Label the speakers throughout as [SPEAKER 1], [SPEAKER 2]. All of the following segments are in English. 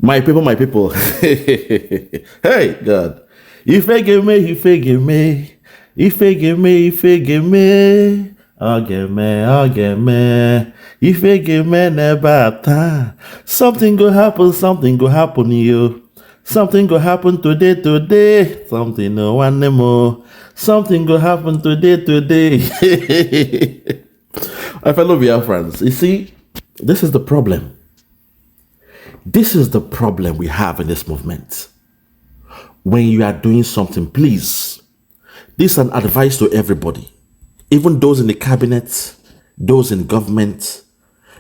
[SPEAKER 1] My people, my people. Hey, God. If you give me, if you give me, if you give me, if you give me, I'll give me, I'll give me. If you give me never time, something go happen to you. Something go happen today. Something no one more. Something go happen today. My fellow Biafrans, you see, this is the problem. This is the problem we have in this movement. When you are doing something, please, this is an advice to everybody, even those in the cabinet, those in government,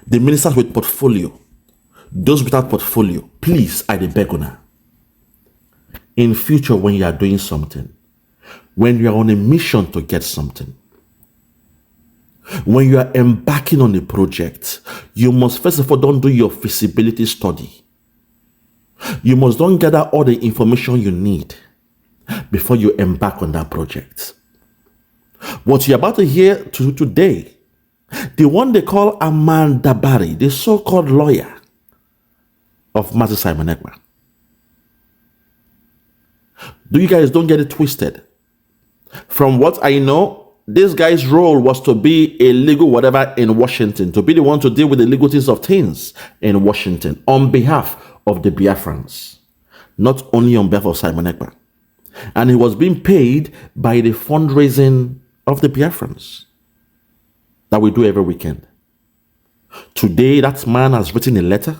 [SPEAKER 1] the ministers with portfolio, those without portfolio, please, I beg you now. In future, when you are doing something, when you are on a mission to get something, when you are embarking on a project, you must first of all don't do your feasibility study. You must don't gather all the information you need before you embark on that project. What you're about to hear today, the one they call Arman Dabiri, the so-called lawyer of Master Simon Ekpa. Do you guys don't get it twisted? From what I know, this guy's role was to be a legal whatever in Washington, to be the one to deal with the legalities of things in Washington on behalf of the Biafrans, not only on behalf of Simon Ekpa. And he was being paid by the fundraising of the Biafrans that we do every weekend. Today, that man has written a letter.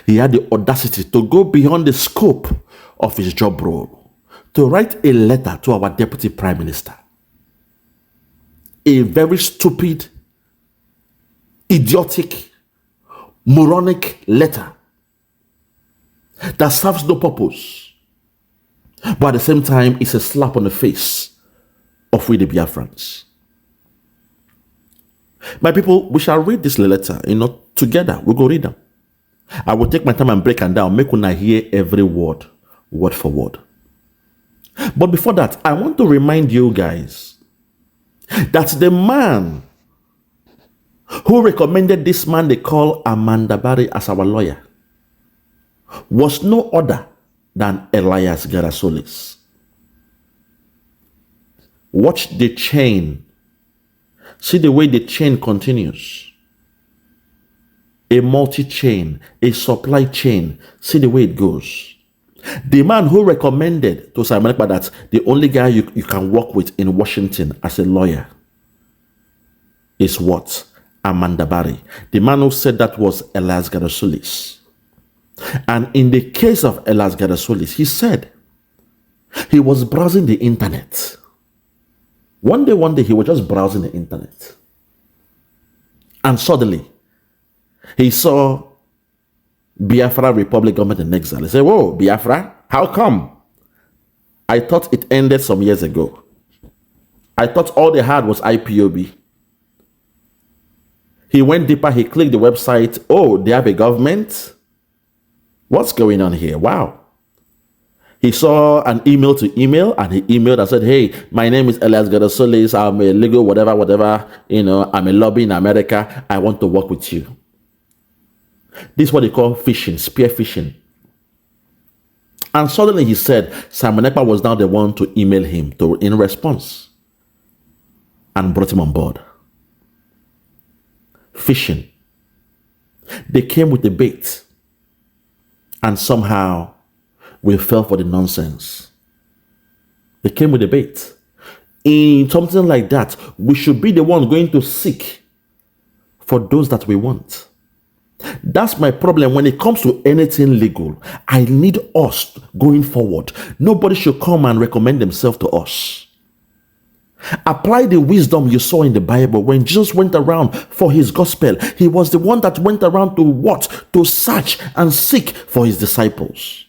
[SPEAKER 1] He had the audacity to go beyond the scope of his job role, to write a letter to our Deputy Prime Minister. A very stupid, idiotic, moronic letter that serves no purpose, but at the same time, it's a slap on the face of we the Biafrans. My people, we shall read this letter, together. We'll go read them. I will take my time and break them down, make una hear every word for word. But before that, I want to remind you guys that the man who recommended this man they call Arman Dabiri as our lawyer was no other than Elias GERASOULIS. Watch the chain. See the way the chain continues. A multi-chain, a supply chain. See the way it goes. The man who recommended to Simon Ekpa that the only guy you can work with in Washington as a lawyer is what? Arman Dabiri. The man who said that was Elias GERASOULIS. And in the case of Elias GERASOULIS, he said he was browsing the internet. One day, he was just browsing the internet. And suddenly, he saw Biafra Republic government in exile. He said, whoa, Biafra? How come? I thought it ended some years ago. I thought all they had was IPOB. He went deeper, he clicked the website. Oh, they have a government? What's going on here? Wow. He saw an email to email, and he emailed and said, hey, my name is Elias GERASOULIS. I'm a legal whatever. I'm a lobby in America. I want to work with you. This is what they call phishing, spear phishing. And suddenly he said Simon Ekpa was now the one to email him in response and brought him on board. Phishing. They came with the bait, and somehow we fell for the nonsense. They came with the bait. In something like that, we should be the one going to seek for those that we want. That's my problem when it comes to anything legal. I need us going forward. Nobody should come and recommend themselves to us. Apply the wisdom you saw in the Bible. When Jesus went around for his gospel, he was the one that went around to what? To search and seek for his disciples.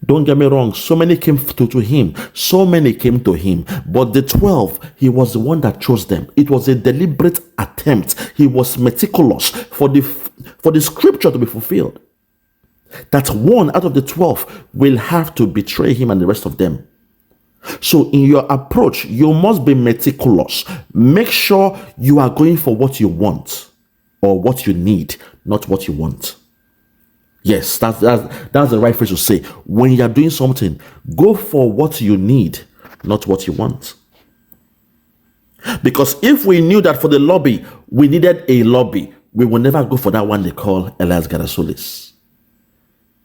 [SPEAKER 1] Don't get me wrong, so many came to him. So many came to him. But the 12, he was the one that chose them. It was a deliberate attempt. He was meticulous for the scripture to be fulfilled. That one out of the 12 will have to betray him and the rest of them. So in your approach, you must be meticulous. Make sure you are going for what you want or what you need, not what you want. Yes, that's the right phrase to say. When you're doing something, go for what you need, not what you want. Because if we knew that for the lobby, we needed a lobby, we will never go for that one they call Elias GERASOULIS.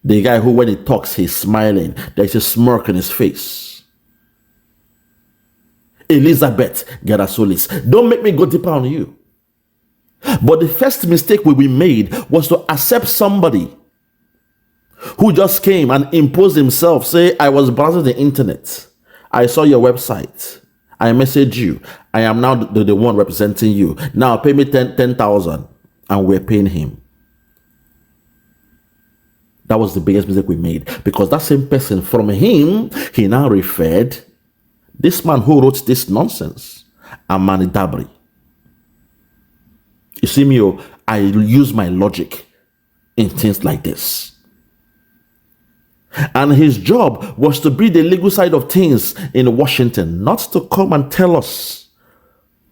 [SPEAKER 1] The guy who, when he talks, he's smiling. There's a smirk on his face. Elizabeth GERASOULIS. Don't make me go deeper on you. But the first mistake we made was to accept somebody who just came and imposed himself. Say, I was browsing the internet. I saw your website. I messaged you. I am now the one representing you. Now pay me 10,000. And we're paying him. That was the biggest mistake we made. Because that same person, from him, he now referred this man who wrote this nonsense, Arman Dabiri. You see me, I use my logic in things like this. And his job was to be the legal side of things in Washington, not to come and tell us,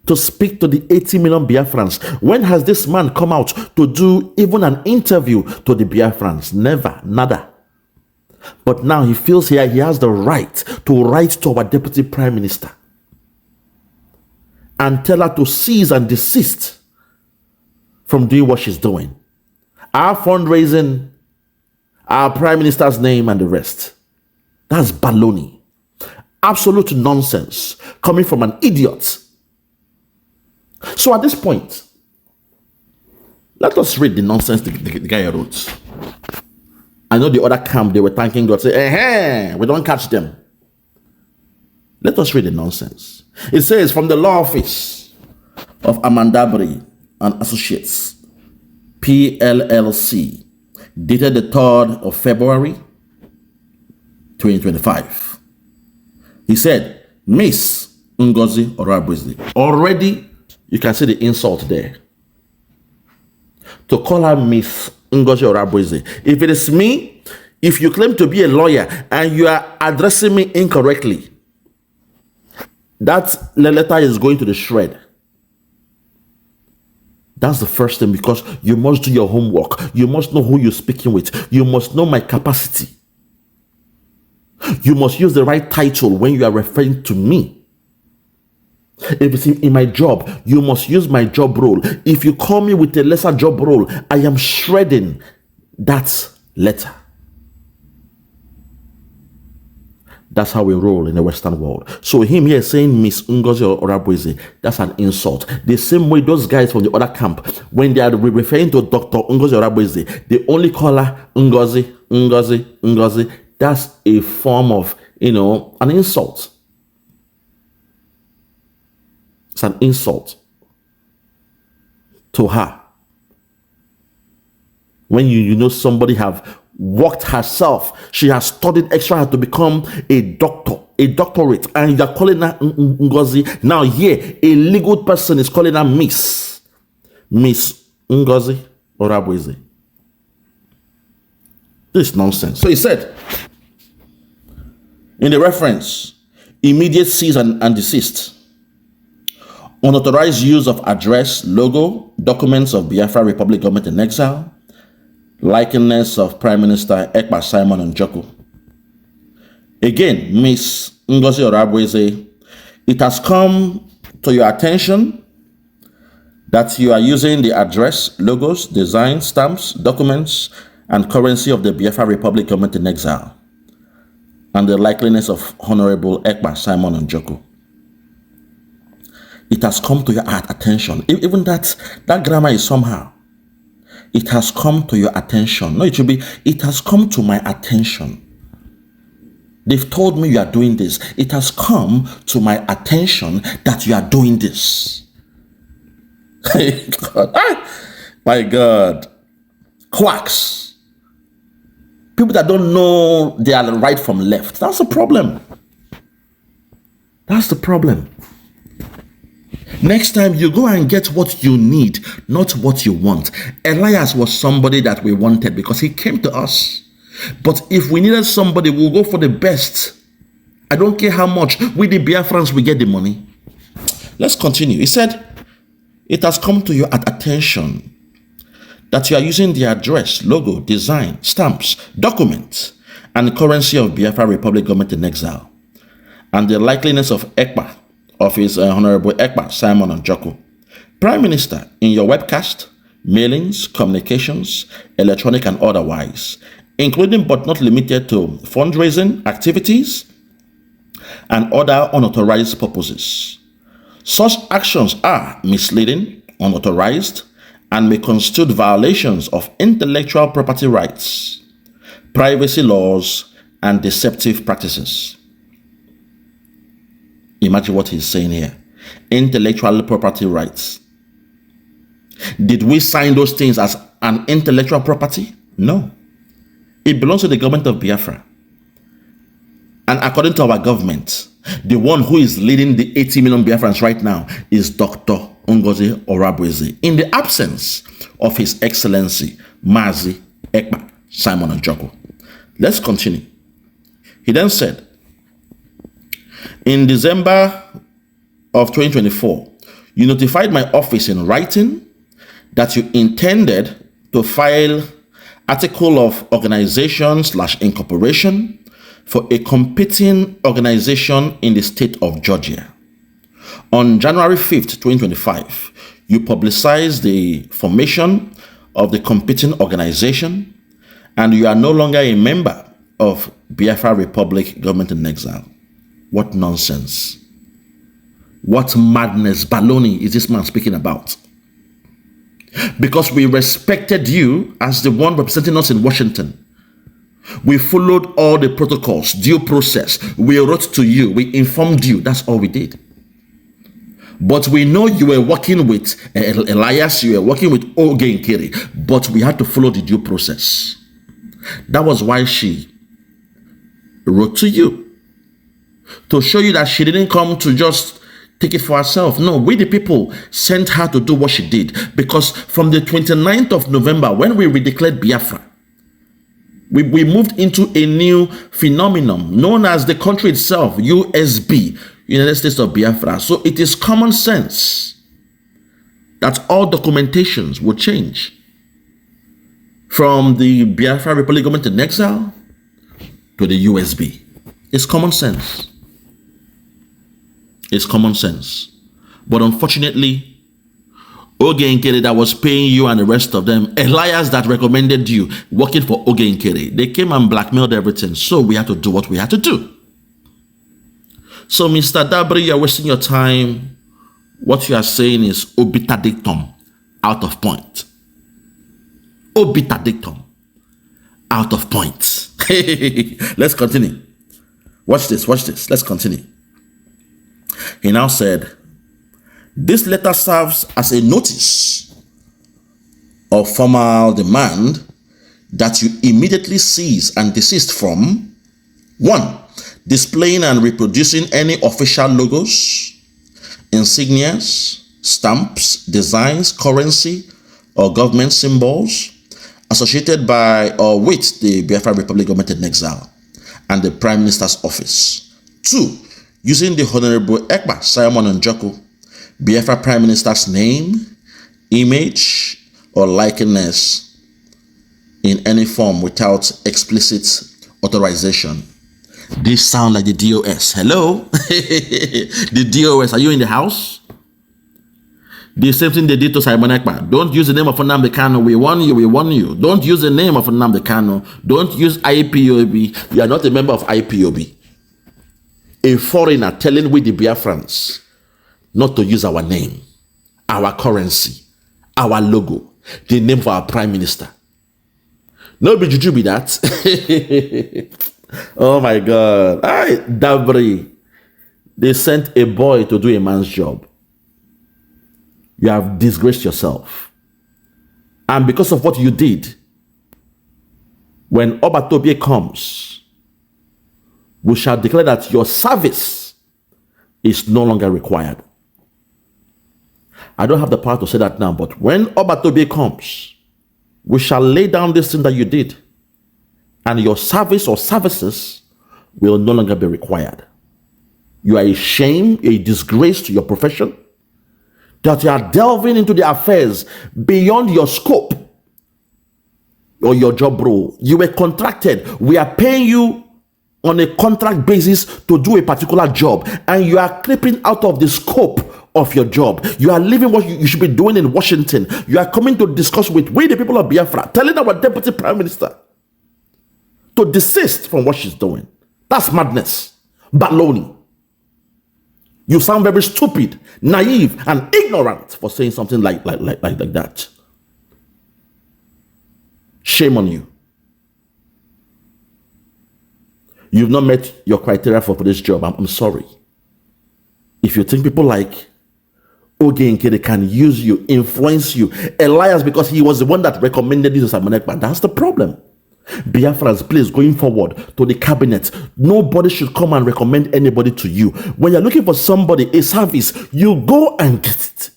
[SPEAKER 1] to speak to the 80 million Biafrans. When has this man come out to do even an interview to the Biafrans? Never, nada. But now he feels here he has the right to write to our deputy prime minister and tell her to cease and desist from doing what she's doing. Our fundraising, our prime minister's name, and the rest. That's baloney. Absolute nonsense coming from an idiot. So at this point, let us read the nonsense the guy wrote. I know the other camp, they were thanking God, say, we don't catch them. Let us read the nonsense. It says, from the law office of Arman Dabiri and Associates, PLLC, dated the 3rd of February, 2025. He said, Miss Ngozi Orabueze. Already, you can see the insult there. To call her Miss Ngozi Orabueze. If it is me, if you claim to be a lawyer and you are addressing me incorrectly, that letter is going to the shred. That's the first thing, because you must do your homework. You must know who you're speaking with. You must know my capacity. You must use the right title when you are referring to me. If it's in my job, you must use my job role. If you call me with a lesser job role, I am shredding that letter. That's how we roll in the Western world. So him here saying Miss Ngozi Orabueze, that's an insult. The same way those guys from the other camp, when they are referring to Dr. Ngozi Orabueze, they only call her Ngozi, Ngozi, Ngozi. That's a form of, an insult. It's an insult to her. When you know somebody have worked herself, she has studied extra hard to become a doctor, a doctorate, and you're calling her Ngozi. Now here, a legal person is calling her Miss Ngozi Orabueze. This is nonsense. So he said, in the reference, immediate cease and desist. Unauthorized use of address, logo, documents of Biafra Republic government in exile, likeness of Prime Minister Ekpa'S Simon Njoku. Again, Miss Ngozi Orabueze, it has come to your attention that you are using the address, logos, designs, stamps, documents, and currency of the Biafra Republic government in exile, and the likeliness of Honorable Ekpa'S Simon Njoku. It has come to your attention. Even that grammar is somehow. It has come to your attention. No, it should be, it has come to my attention. They've told me you are doing this. It has come to my attention that you are doing this. My God. Quacks. People that don't know they are right from left. That's the problem. That's the problem. Next time, you go and get what you need, not what you want. Elias was somebody that we wanted because he came to us. But if we needed somebody, we'll go for the best. I don't care how much. We the Biafrans, we get the money. Let's continue. He said, it has come to your attention that you are using the address, logo, design, stamps, documents, and currency of Biafra Republic government in exile, and the likeliness of Ekpa, of his Honorable Ekpa'S Simon Njoku, Prime Minister, in your webcast, mailings, communications, electronic and otherwise, including but not limited to fundraising activities and other unauthorized purposes. Such actions are misleading, unauthorized, and may constitute violations of intellectual property rights, privacy laws, and deceptive practices. Imagine what he's saying here. Intellectual property rights. Did we sign those things as an intellectual property? No. It belongs to the government of Biafra. And according to our government, the one who is leading the 80 million Biafrans right now is Dr. Ngozi Orabueze, in the absence of His Excellency, Mazi Ekpa'S Simon Njoku. Let's continue. He then said, in December of 2024, you notified my office in writing that you intended to file article of organization/incorporation for a competing organization in the state of Georgia. On January 5th, 2025, you publicized the formation of the competing organization, and you are no longer a member of Biafra Republic government in exile. What nonsense. What madness, baloney is this man speaking about? Because we respected you as the one representing us in Washington. We followed all the protocols, due process. We wrote to you. We informed you. That's all we did. But we know you were working with Elias. You were working with Nkere. But we had to follow the due process. That was why she wrote to you. To show you that she didn't come to just take it for herself. No, we the people sent her to do what she did. Because from the 29th of November, when we redeclared Biafra, we moved into a new phenomenon known as the country itself, USB, United States of Biafra. So it is common sense that all documentations will change from the Biafra Republic government in exile to the USB. It's common sense. It's common sense. But unfortunately, Nkere that was paying you and the rest of them, Elias that recommended you, working for Nkere, they came and blackmailed everything. So we had to do what we had to do. So Mr. Dabiri, you're wasting your time. What you are saying is obiter dictum, out of point. Obiter dictum, out of point. Let's continue. Watch this, watch this. Let's continue. He now said, this letter serves as a notice of formal demand that you immediately cease and desist from 1. Displaying and reproducing any official logos, insignias, stamps, designs, currency, or government symbols associated by or with the Biafra Republic government in exile and the Prime Minister's office. 2. Using the Honorable Ekpa'S Simon Njoku, Biafra Prime Minister's name, image, or likeness in any form without explicit authorization. This sound like the DOS. Hello? The DOS, are you in the house? The same thing they did to Simon Ekpa. Don't use the name of Nnamdi Kanu. We warn you, we warn you. Don't use the name of Nnamdi Kanu. Don't use IPOB. You are not a member of IPOB. A foreigner telling we the Biafrans not to use our name, our currency, our logo, the name of our Prime Minister. No be juju be that. Oh my God. Dabiri. They sent a boy to do a man's job. You have disgraced yourself. And because of what you did, when Obatobie comes, we shall declare that your service is no longer required. I don't have the power to say that now, but when Obatobie comes, we shall lay down this thing that you did, and your service or services will no longer be required. You are a shame, a disgrace to your profession, that you are delving into the affairs beyond your scope or your job role. You were contracted. We are paying you on a contract basis to do a particular job, and you are creeping out of the scope of your job. You are leaving what you should be doing in Washington. You are coming to discuss with we, the people of Biafra, telling our deputy prime minister to desist from what she's doing. That's madness. Baloney. You sound very stupid, naive, and ignorant for saying something like that. Shame on you. You've not met your criteria for this job. I'm sorry. If you think people like Nkere can use you, influence you, Elias, because he was the one that recommended you to Simon Ekpa, that's the problem. Biafrans, please, going forward to the cabinet, nobody should come and recommend anybody to you. When you're looking for somebody, a service, you go and get it.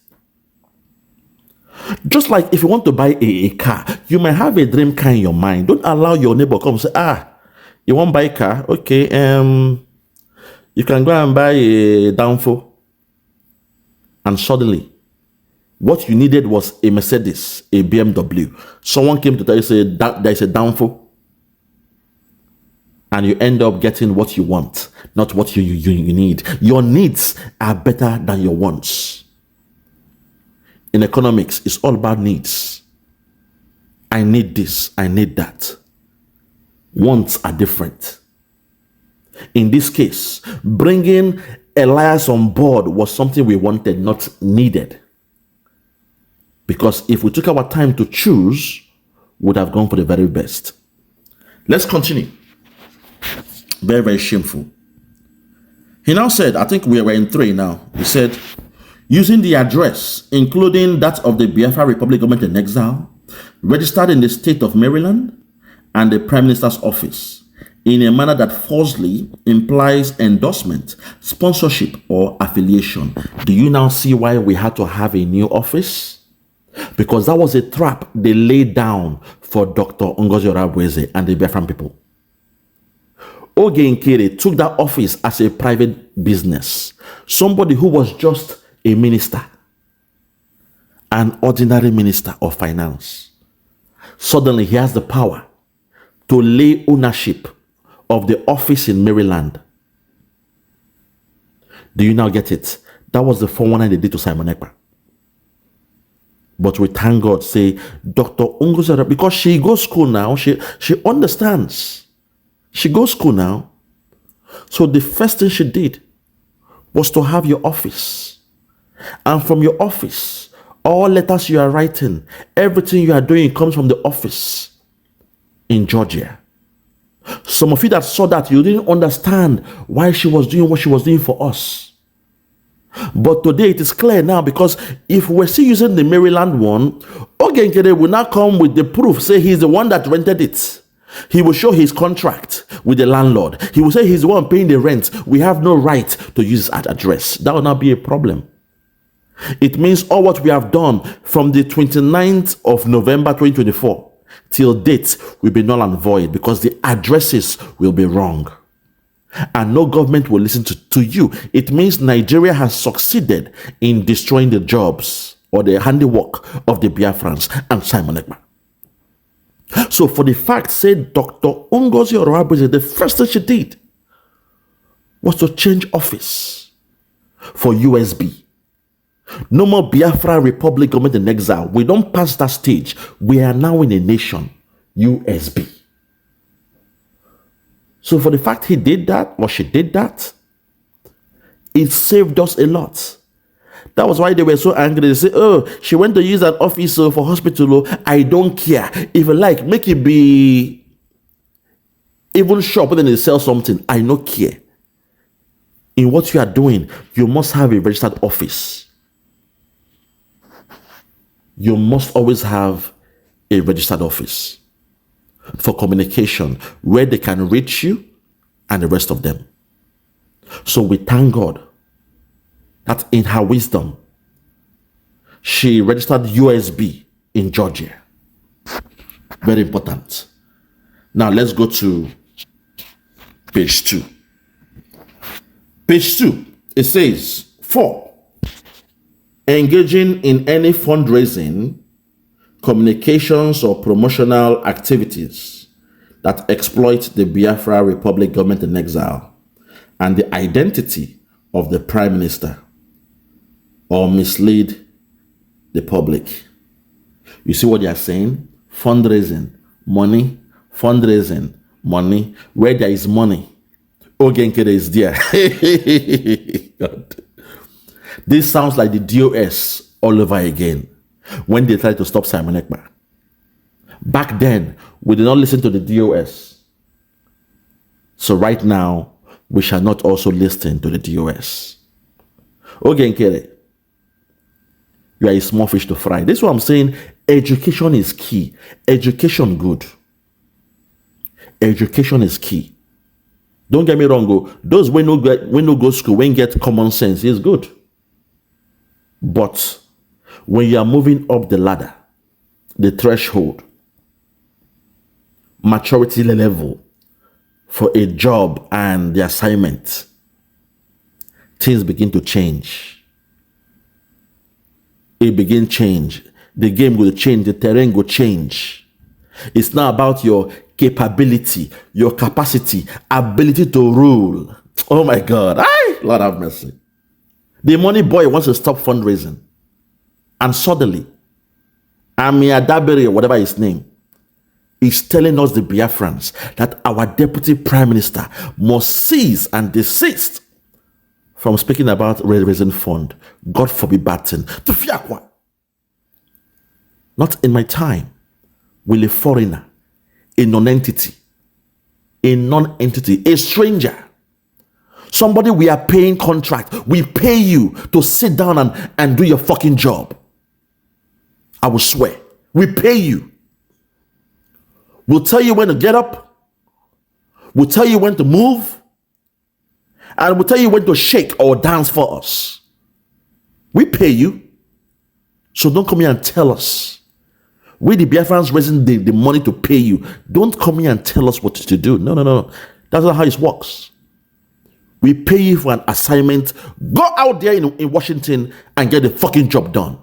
[SPEAKER 1] Just like if you want to buy a car, you might have a dream car in your mind. Don't allow your neighbor come and say, you want to buy a car? Okay, you can go and buy a downfall. And suddenly, what you needed was a Mercedes, a BMW. Someone came to tell you, say, there's a downfall. And you end up getting what you want, not what you need. Your needs are better than your wants. In economics, it's all about needs. I need this, I need that. Wants are different. In this case, bringing Elias on board was something we wanted, not needed. Because if we took our time to choose, we would have gone for the very best. Let's continue. Very, very shameful. He now said, I think we were in 3 now. He said, using the address, including that of the Biafra Republic government in exile, registered in the state of Maryland and the Prime Minister's office, in a manner that falsely implies endorsement, sponsorship, or affiliation. Do you now see why we had to have a new office? Because that was a trap they laid down for Dr. Ngozi Orabueze and the Biafran people. Nkere took that office as a private business. Somebody who was just a minister, an ordinary minister of finance. Suddenly he has the power to lay ownership of the office in Maryland. Do you now get it? That was the 419 they did to Simon Ekpa. But we thank God, say, Dr. Ngozi, because she goes school now, she understands. She goes school now. So the first thing she did was to have your office. And from your office, all letters you are writing, everything you are doing comes from the office in Georgia. Some of you that saw that, you didn't understand why she was doing what she was doing for us. But today it is clear now, because if we're still using the Maryland one, Nkere will now come with the proof, say he's the one that rented it. He will show his contract with the landlord. He will say he's the one paying the rent. We have no right to use that address. That will not be a problem. It means all what we have done from the 29th of November 2024 till date will be null and void, because the addresses will be wrong. And no government will listen to you. It means Nigeria has succeeded in destroying the jobs or the handiwork of the Biafrans and Simon Ekpa. So for the fact, said Dr. Ngozi Orabueze, the first thing she did was to change office for USB. No more Biafra Republic government in exile. We don't pass that stage. We are now in a nation, USB. So for the fact he did that, or she did that, it saved us a lot. That was why they were so angry. They say, oh, she went to use that office for hospital. I don't care. If you like, make it be even shop, then they sell something. I don't care. In what you are doing, you must have a registered office. You must always have a registered office for communication where they can reach you and the rest of them. So we thank God that in her wisdom, she registered USB in Georgia. Very important. Now let's go to page 2. Page 2, it says, 4, engaging in any fundraising communications or promotional activities that exploit the Biafra Republic government in exile and the identity of the Prime Minister or mislead the public. You see what they are saying? Fundraising, money, fundraising, money. Where there is money, Nkere is there. God. This sounds like the DOS all over again when they tried to stop Simon Ekpa. Back then, we did not listen to the DOS. So right now, we shall not also listen to the DOS. Nkere, you are a small fish to fry. This is what I'm saying. Education is key. Education good. Education is key. Don't get me wrong. Those when no go school, when get common sense is good. But when you are moving up the ladder, the threshold, maturity level for a job and the assignment, things begin to change. It begin change. The game will change. The terrain will change. It's not about your capability, your capacity, ability to rule. Oh my God. Lord have mercy. The money boy wants to stop fundraising. And suddenly, Dabiri, or whatever his name, is telling us, the Biafrans, that our deputy prime minister must cease and desist from speaking about raising fund. God forbid bad thing. Not in my time will a foreigner, a non-entity, a stranger, somebody we are paying contract, we pay you to sit down and do your fucking job. I will swear. We pay you. We'll tell you when to get up. We'll tell you when to move. And we'll tell you when to shake or dance for us. We pay you. So don't come here and tell us. We the Biafrans raising the money to pay you. Don't come here and tell us what to do. No. That's not how it works. We pay you for an assignment. Go out there in Washington and get the fucking job done.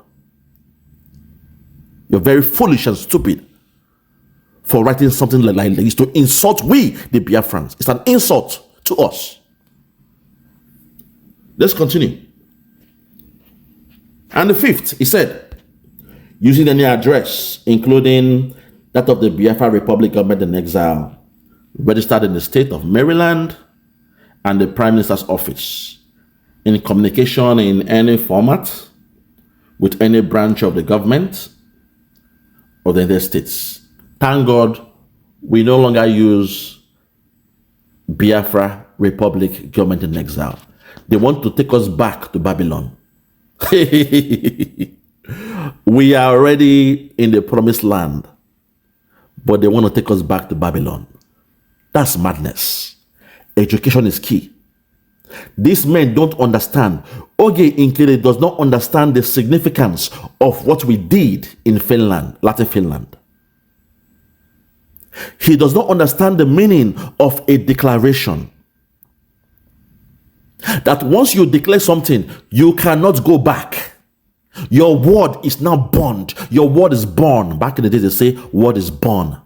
[SPEAKER 1] You're very foolish and stupid for writing something like this to insult we, the Biafrans. It's an insult to us. Let's continue. And the fifth, he said, using any address, including that of the Biafra Republic government in exile, registered in the state of Maryland and the Prime Minister's office, in communication in any format with any branch of the government of the United States. Thank God we no longer use Biafra Republic government in exile. They want to take us back to Babylon. We are already in the promised land, but they want to take us back to Babylon. That's madness. Education is key. These men don't understand. Nkere does not understand the significance of what we did in Finland, Latin Finland. He does not understand the meaning of a declaration. That once you declare something, you cannot go back. Your word is now bond. Your word is born. Back in the days, they say, word is born.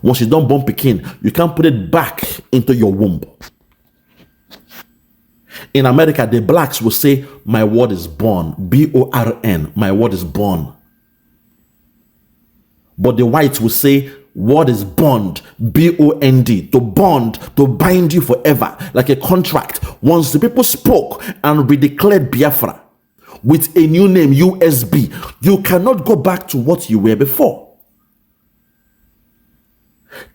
[SPEAKER 1] Once you don't born Pekin, you can't put it back into your womb. In America, the blacks will say, my word is born. B-O-R-N. My word is born. But the whites will say, word is bond. B-O-N-D. To bond, to bind you forever. Like a contract. Once the people spoke and redeclared Biafra with a new name, USB, you cannot go back to what you were before.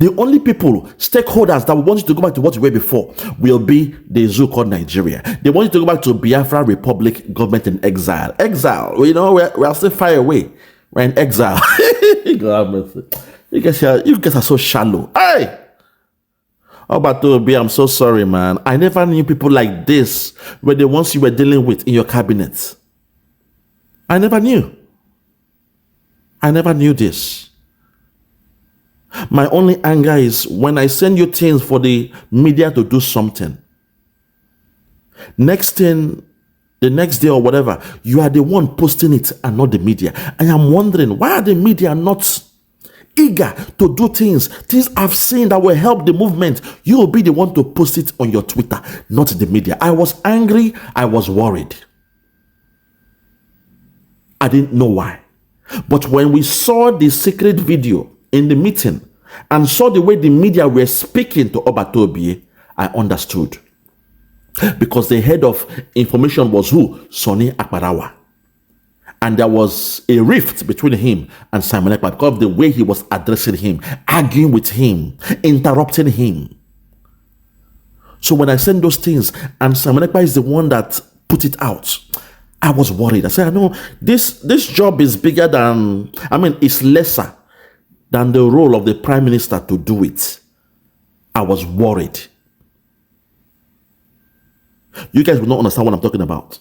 [SPEAKER 1] The only people, stakeholders that want you to go back to what you were before will be the zoo called Nigeria. They want you to go back to Biafra Republic government in exile. Exile, we're still far away. We're in exile. God mercy. You guys are so shallow. Hey! I'm so sorry, man. I never knew people like this were the ones you were dealing with in your cabinet. I never knew. I never knew this. My only anger is when I send you things for the media to do something. Next thing, the next day or whatever, you are the one posting it and not the media. I am wondering, why are the media not eager to do things I've seen that will help the movement? You will be the one to post it on your Twitter, not the media. I was angry. I was worried. I didn't know why. But when we saw the secret video in the meeting and saw the way the media were speaking to Obatobie, I understood. Because the head of information was who? Sonny Akparawa. And there was a rift between him and Simon Ekpa because of the way he was addressing him, arguing with him, interrupting him. So when I sent those things and Simon Ekpa is the one that put it out, I was worried. I said, no, this job is bigger than, it's lesser than the role of the prime minister to do it. I was worried. You guys will not understand what I'm talking about.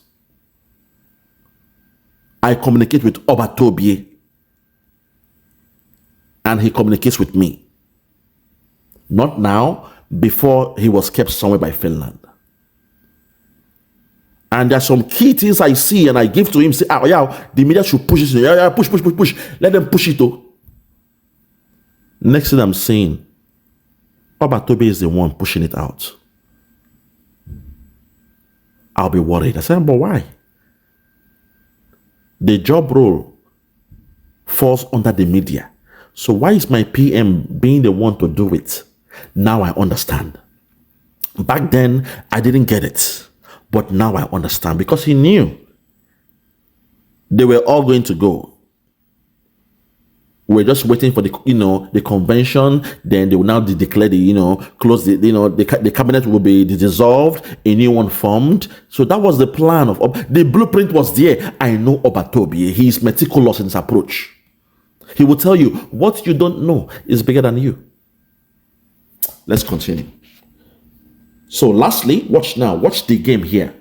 [SPEAKER 1] I communicate with Obatobie and he communicates with me. Not now, before he was kept somewhere by Finland. And there are some key things I see and I give to him, say, the media should push it. Yeah, push. Let them push it though. Next thing I'm saying, Obatobie is the one pushing it out. I'll be worried. I said, but why? The job role falls under the media. So why is my PM being the one to do it? Now I understand. Back then, I didn't get it. But now I understand because he knew they were all going to go. We're just waiting for the convention. Then they will now declare close the cabinet will be dissolved, a new one formed. So that was the plan of the blueprint was there. I know Obatobie. He is meticulous in his approach. He will tell you what you don't know is bigger than you. Let's continue. So lastly, watch the game here.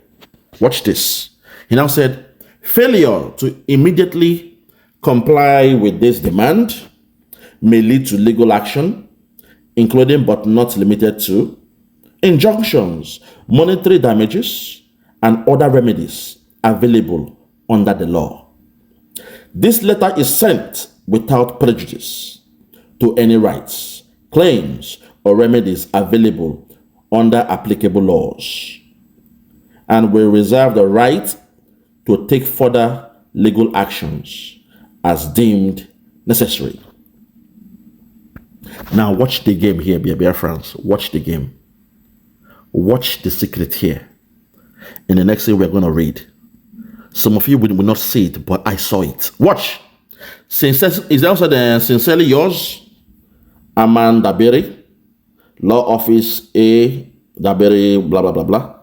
[SPEAKER 1] Watch this. He now said, failure to immediately comply with this demand may lead to legal action, including but not limited to injunctions, monetary damages, and other remedies available under the law. This letter is sent without prejudice to any rights, claims, or remedies available under applicable laws, and will reserve the right to take further legal actions as deemed necessary. Now watch the game here, Biafrans. Watch the game. Watch the secret here. In the next thing we're going to read. Some of you will not see it, but I saw it. Watch. Is also the sincerely yours, Arman Dabiri, Law Office A, Dabiri, blah, blah, blah, blah.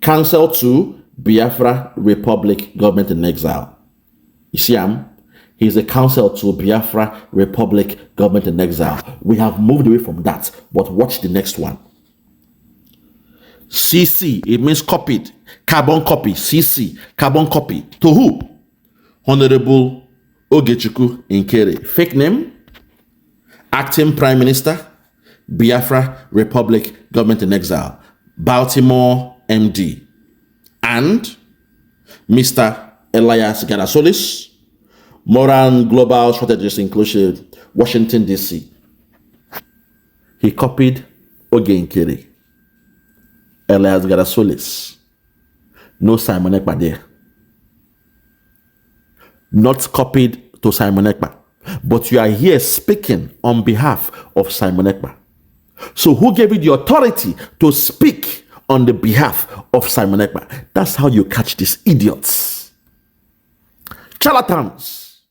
[SPEAKER 1] Counsel to Biafra Republic Government in Exile. You see him? He's a counsel to Biafra Republic Government in Exile. We have moved away from that, but watch the next one. CC, it means copied. Carbon copy, CC, carbon copy. To who? Honorable Ogechukwu Nkere. Fake name, Acting Prime Minister, Biafra Republic Government in Exile, Baltimore, MD. And Mr. Elias GERASOULIS, Moran Global Strategist Inclusive, Washington, D.C. He copied Nkere. Elias GERASOULIS. No Simon Ekpa there. Not copied to Simon Ekpa. But you are here speaking on behalf of Simon Ekpa. So who gave you the authority to speak on the behalf of Simon Ekpa? That's how you catch these idiots. Charlatans.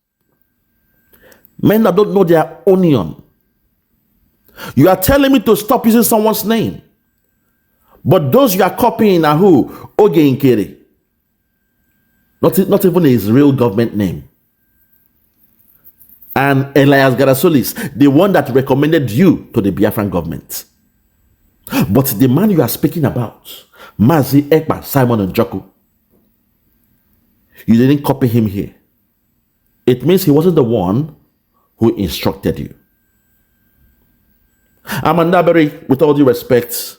[SPEAKER 1] Men that don't know their onion. You are telling me to stop using someone's name. But those you are copying are who? Nkere. Not even his real government name. And Elias GERASOULIS, the one that recommended you to the Biafran government. But the man you are speaking about, Mazi Ekpa, Simon Njoku, you didn't copy him here. It means he wasn't the one who instructed you. Arman Dabiri, with all due respect,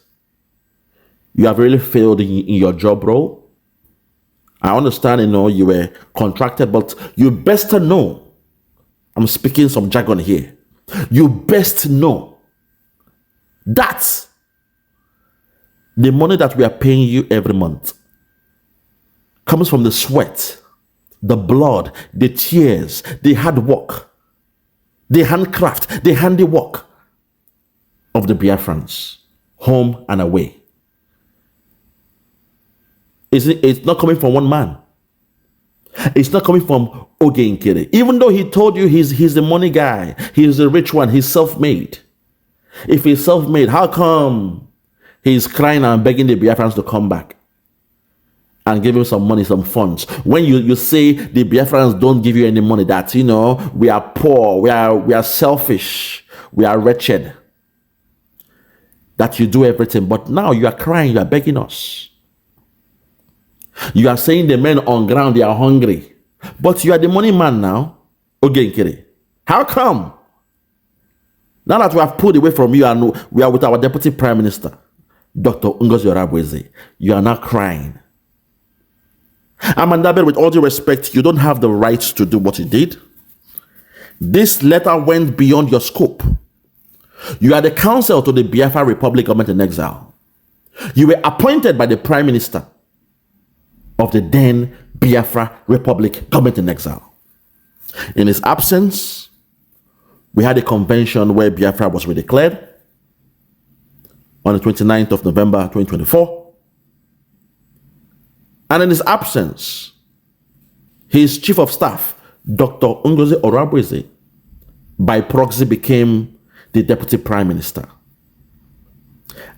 [SPEAKER 1] you have really failed in your job role. I understand, you were contracted, but you best know, I'm speaking some jargon here, you best know that the money that we are paying you every month comes from the sweat, the blood, the tears, the hard work, the handcraft, the handiwork of the Biafrans, home and away. It's not coming from one man. It's not coming from Nkere. Even though he told you he's the money guy, he's the rich one, he's self-made. If he's self-made, how come he's crying and begging the Biafrans to come back and give him some money, some funds? When you say the Biafrans don't give you any money, that, we are poor, we are selfish, we are wretched, that you do everything. But now you are crying, you are begging us. You are saying the men on ground, they are hungry. But you are the money man now, Nkere. How come? Now that we have pulled away from you and we are with our Deputy Prime Minister, Dr. Ngozi Orabueze, you are not crying. Arman, Dabiri, with all due respect, you don't have the right to do what you did. This letter went beyond your scope. You are the counsel to the Biafra Republic government in exile. You were appointed by the Prime Minister of the then Biafra Republic government in exile. In his absence, we had a convention where Biafra was redeclared on the 29th of November 2024. And in his absence, his chief of staff, Dr. Ngozi Orabueze, by proxy became the deputy prime minister.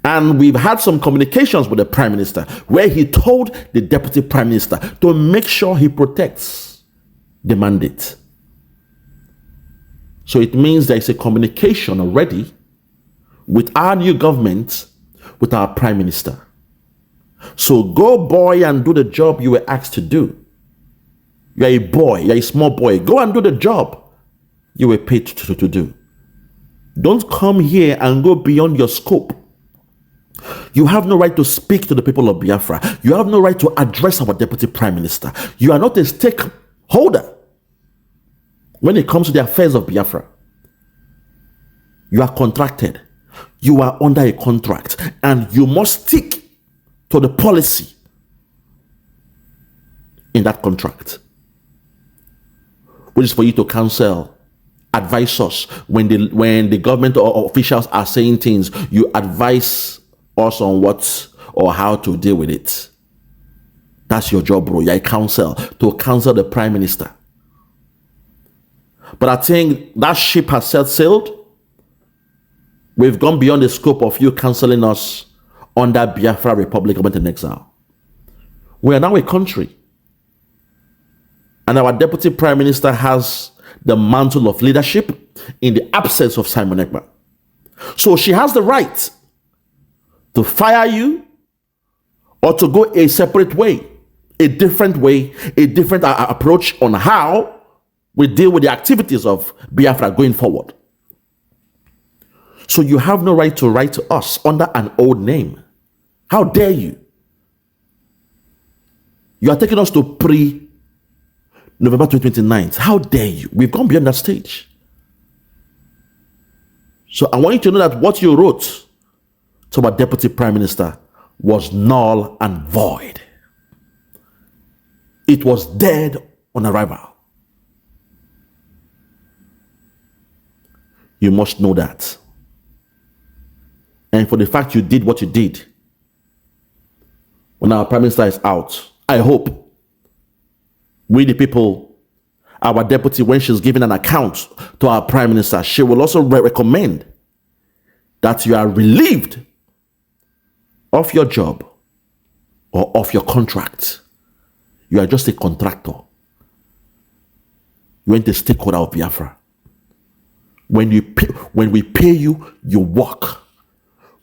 [SPEAKER 1] And we've had some communications with the prime minister where he told the deputy prime minister to make sure he protects the mandate. So it means there is a communication already with our new government, with our prime minister. So go, boy, and do the job you were asked to do. You are a boy, you are a small boy. Go and do the job you were paid to do. Don't come here and go beyond your scope. You have no right to speak to the people of Biafra. You have no right to address our deputy prime minister. You are not a stakeholder when it comes to the affairs of Biafra. You are contracted. You are under a contract, and you must stick to the policy in that contract, which is for you to counsel, advise us. When the government or officials are saying things, you advise us on what or how to deal with it. That's your job, bro. You're a counsel, to counsel the prime minister. But I think that ship has set sailed. We've gone beyond the scope of you counseling us under Biafra Republic government in exile. We are now a country, and our deputy prime minister has the mantle of leadership in the absence of Simon Ekpa. So she has the right to fire you or to go a separate way, a different approach on how we deal with the activities of Biafra going forward. So you have no right to write to us under an old name. How dare you? You are taking us to pre-November 29th. How dare you? We've gone beyond that stage. So I want you to know that what you wrote to our deputy prime minister was null and void. It was dead on arrival. You must know that. And for the fact you did what you did, when our prime minister is out, I hope we the people, our deputy, when she's giving an account to our prime minister, she will also recommend that you are relieved of your job or of your contract. You are just a contractor. You ain't a stakeholder of Biafra. When we pay you, you work.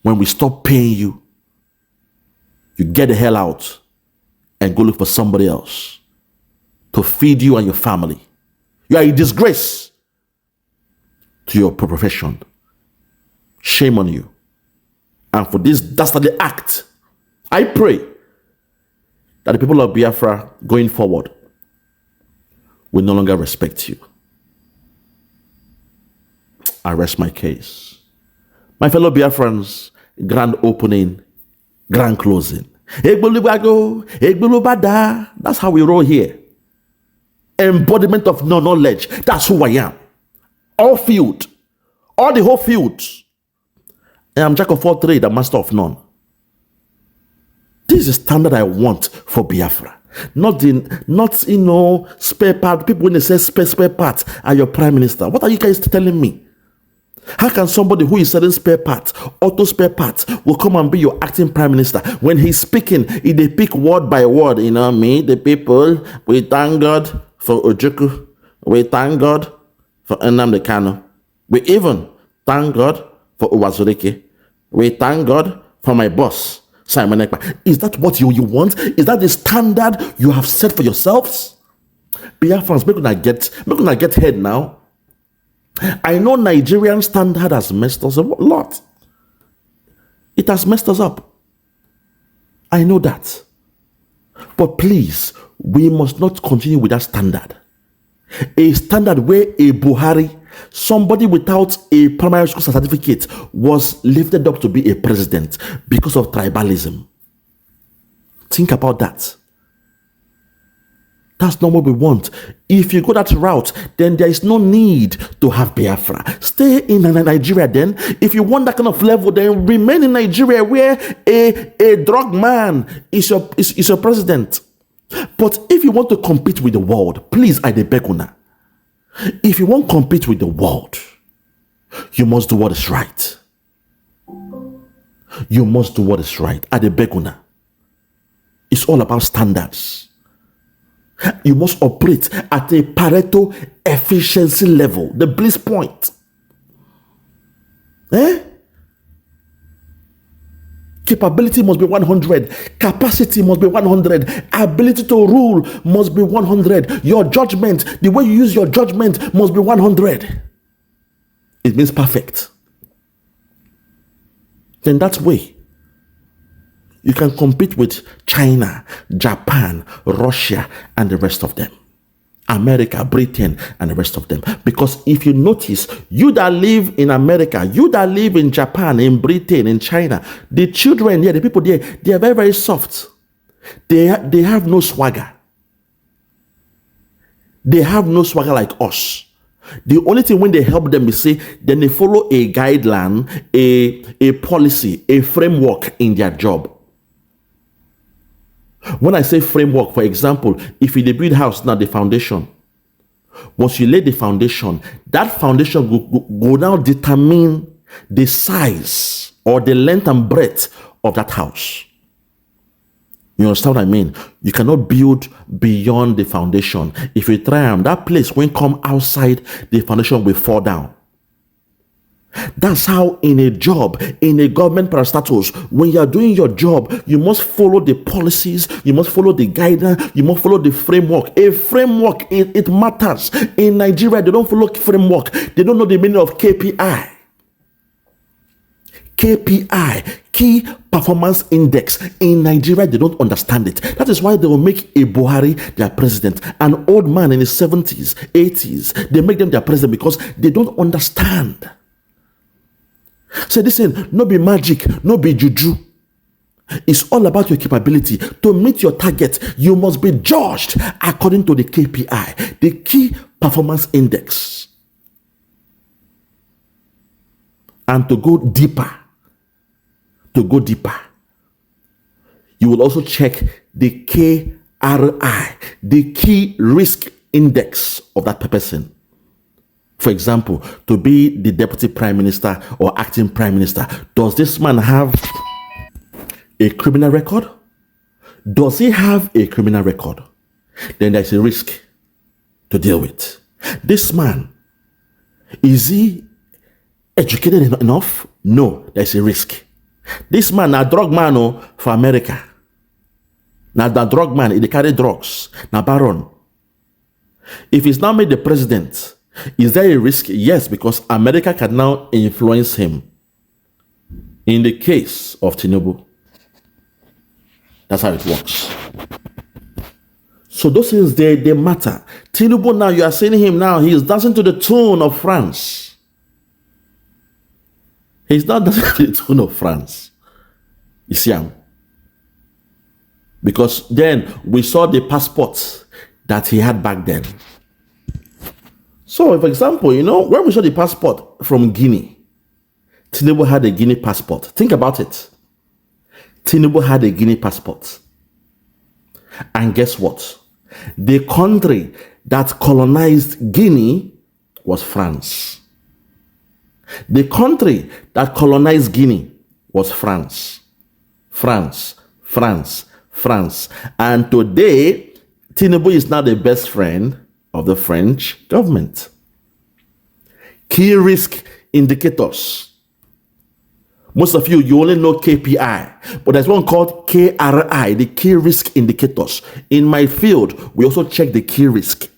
[SPEAKER 1] When we stop paying you, you get the hell out and go look for somebody else to feed you and your family. You are a disgrace to your profession. Shame on you. And for this dastardly act, I pray that the people of Biafra going forward will no longer respect you. I rest my case. My fellow Biafrans, grand opening, grand closing. That's how we roll here. Embodiment of no knowledge. That's who I am. All field. All the whole field. I am jack of all trade and master of none. This is the standard I want for Biafra. Not spare part. People when they say spare parts are your prime minister. What are you guys telling me? How can somebody who is selling spare parts, auto spare parts, will come and be your acting prime minister when he's speaking? If they pick word by word, me, the people, we thank God for Ojuku, we thank God for Nnamdi Kanu, we even thank God for Uwazurike, we thank God for my boss, Simon Ekpa. Is that what you want? Is that the standard you have set for yourselves? Biafrans, make una get head now. I know Nigerian standard has messed us up a lot. It has messed us up. I know that. But please, we must not continue with that standard. A standard where a Buhari, somebody without a primary school certificate, was lifted up to be a president because of tribalism. Think about that. That's not what we want. If you go that route, then there is no need to have Biafra. Stay in Nigeria then. If you want that kind of level, then remain in Nigeria where a drug man is your president. But if you want to compete with the world, please, I beg una. If you want to compete with the world, you must do what is right. You must do what is right. I beg una. It's all about standards. You must operate at a Pareto efficiency level, the bliss point. Capability must be 100. Capacity must be 100. Ability to rule must be 100. Your judgment, the way you use your judgment must be 100. It means perfect. Then that way, you can compete with China, Japan, Russia, and the rest of them. America, Britain, and the rest of them. Because if you notice, you that live in America, you that live in Japan, in Britain, in China, the children there, the people there, they are very, very soft. They have no swagger. They have no swagger like us. The only thing when they help them is say, then they follow a guideline, a policy, a framework in their job. When I say framework, for example, if you build house now, the foundation, once you lay the foundation, that foundation will now determine the size or the length and breadth of that house. You understand what I mean? You cannot build beyond the foundation. If you try that place when come outside, the foundation will fall down. That's how in a job, in a government parastatus, when you are doing your job, you must follow the policies, you must follow the guidance, you must follow the framework. A framework, it matters. In Nigeria, they don't follow framework. They don't know the meaning of KPI. KPI, Key Performance Index. In Nigeria, they don't understand it. That is why they will make a Buhari their president. An old man in his 70s, 80s, they make them their president because they don't understand. So listen, no be magic, no be juju. It's all about your capability. To meet your target, you must be judged according to the KPI, the Key Performance Index. And to go deeper, you will also check the KRI, the Key Risk Index of that person. For example, to be the deputy prime minister or acting prime minister, does this man have a criminal record? Does he have a criminal record? Then there's a risk to deal with. This man, is he educated enough? No, there's a risk. This man, a drug man for America. Now the drug man, he carry drugs. Now Baron. If he's now made the president, is there a risk? Yes, because America can now influence him. In the case of Tinubu, that's how it works. So those things, they matter. Tinubu now, you are seeing him now, he is dancing to the tune of France. He's not dancing to the tune of France. You see him? Because then we saw the passports that he had back then. So, for example, when we saw the passport from Guinea, Tinubu had a Guinea passport. Think about it. Tinubu had a Guinea passport. And guess what? The country that colonized Guinea was France. The country that colonized Guinea was France. France. And today, Tinubu is now the best friend of the French government. Key risk indicators. Most of you only know KPI, but there's one called KRI, the key risk indicators. In my field, we also check the key risk.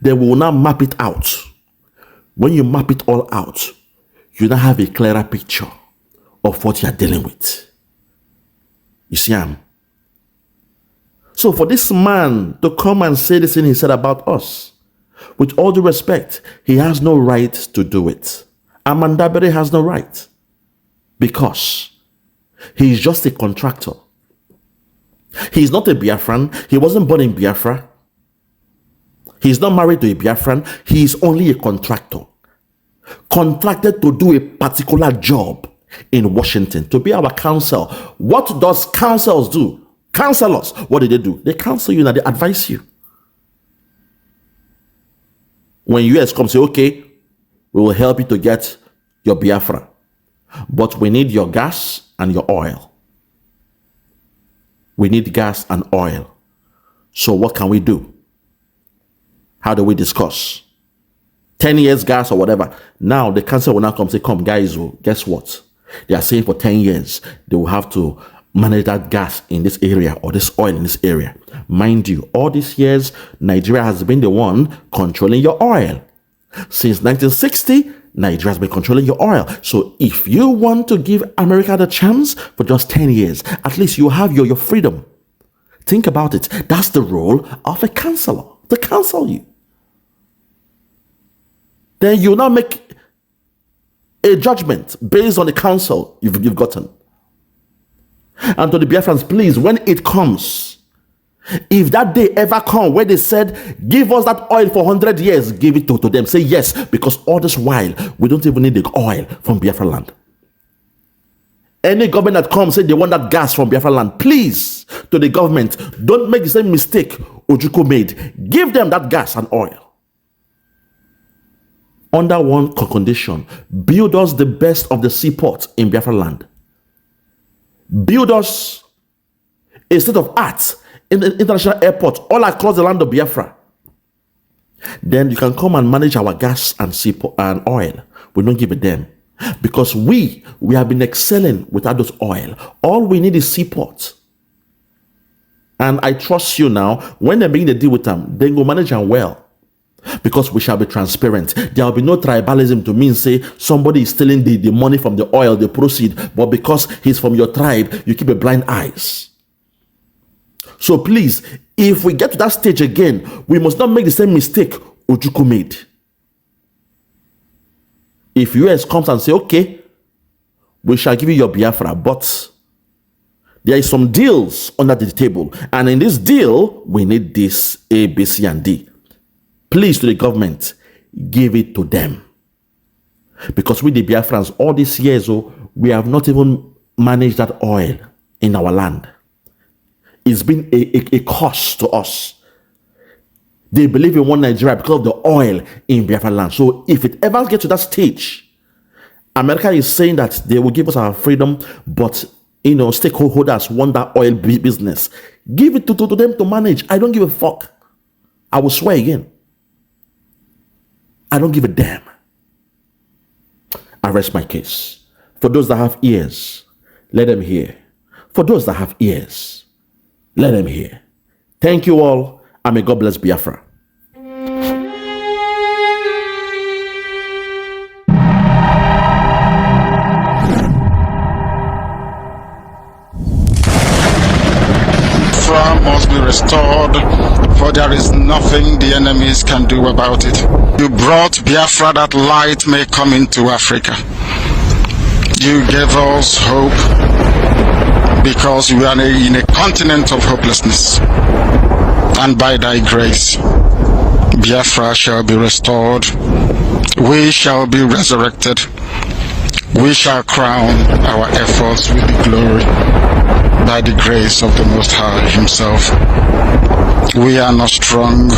[SPEAKER 1] Then we will now map it out. When you map it all out, you now have a clearer picture of what you are dealing with. You see, so for this man to come and say this thing he said about us, with all due respect, he has no right to do it. Arman Dabiri has no right. Because he is just a contractor. He is not a Biafran. He wasn't born in Biafra. He is not married to a Biafran. He is only a contractor. Contracted to do a particular job in Washington, to be our counsel. What does counsels do? Counselors, what do? They counsel you and they advise you. When US comes, say, okay, we will help you to get your Biafra. But we need your gas and your oil. We need gas and oil. So what can we do? How do we discuss? 10 years gas or whatever. Now the council will now come say, come guys, guess what? They are saying for 10 years, they will have to manage that gas in this area or this oil in this area. Mind you, all these years, Nigeria has been the one controlling your oil. Since 1960, Nigeria has been controlling your oil. So if you want to give America the chance for just 10 years, at least you have your freedom. Think about it. That's the role of a counselor, to counsel you. Then you now make a judgment based on the counsel you've gotten. And to the Biafrans, please, when it comes, if that day ever come where they said, give us that oil for 100 years, give it to them. Say yes, because all this while, we don't even need the oil from Biafra land. Any government that comes, say they want that gas from Biafra land, please, to the government, don't make the same mistake Ojukwu made. Give them that gas and oil. Under one condition, build us the best of the seaport in Biafra land. Build us a state of art in the international airport all across the land of Biafra. Then you can come and manage our gas and seaport and oil. We don't give a damn. Because we have been excelling without those oil. All we need is seaport. And I trust you now, when they begin to deal with them, they go manage them well. Because we shall be transparent. There will be no tribalism to mean say somebody is stealing the money from the oil, the proceed, but because he's from your tribe, you keep a blind eyes. So please, if we get to that stage again, we must not make the same mistake Ojukwu made. If US comes and say, okay, we shall give you your Biafra, but there is some deals under the table, and in this deal, we need this A, B, C, and D. Please, to the government, give it to them. Because with the Biafrans, all these years, we have not even managed that oil in our land. It's been a cost to us. They believe in one Nigeria because of the oil in Biafra land. So if it ever gets to that stage, America is saying that they will give us our freedom, but stakeholders want that oil business. Give it to them to manage. I don't give a fuck. I will swear again. I don't give a damn. I rest my case. For those that have ears, let them hear. For those that have ears, let them hear. Thank you all, and may God bless Biafra.
[SPEAKER 2] Biafra must be be restored, for there is nothing the enemies can do about it. You brought Biafra that light may come into Africa. You gave us hope because we are in a continent of hopelessness. And by thy grace, Biafra shall be restored. We shall be resurrected. We shall crown our efforts with the glory by the grace of the Most High Himself. We are not strong.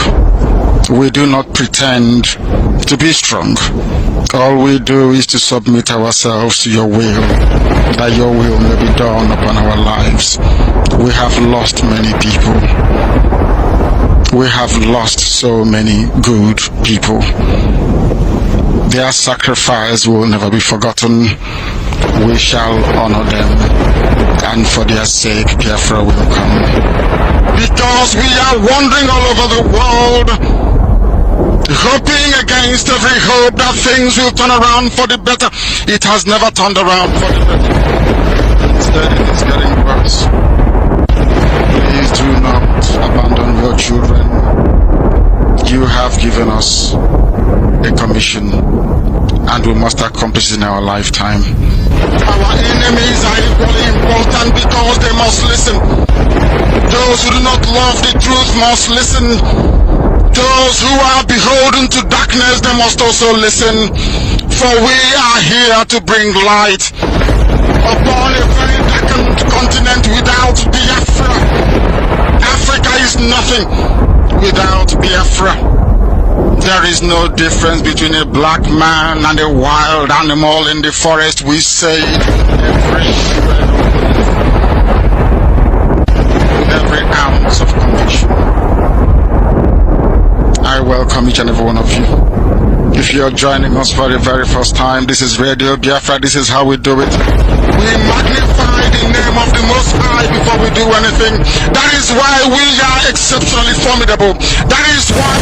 [SPEAKER 2] We do not pretend to be strong. All we do is to submit ourselves to your will, that your will may be done upon our lives. We have lost many people. We have lost so many good people. Their sacrifice will never be forgotten. We shall honor them, and for their sake, Biafra will come. Because we are wandering all over the world, hoping against every hope that things will turn around for the better. It has never turned around for the better. Instead, it is getting worse. Please do not abandon your children. You have given us a commission, and we must accomplish it in our lifetime. Our enemies are equally important because they must listen. Those who do not love the truth must listen. Those who are beholden to darkness, they must also listen. For we are here to bring light upon a very darkened continent without Biafra. Africa is nothing without Biafra. There is no difference between a black man and a wild animal in the forest. We say every shred with every ounce of conviction. I welcome each and every one of you. If you're joining us for the very first time, this is Radio Biafra. This is how we do it. We magnify the name of the Most High before we do anything. That is why we are exceptionally formidable. That is why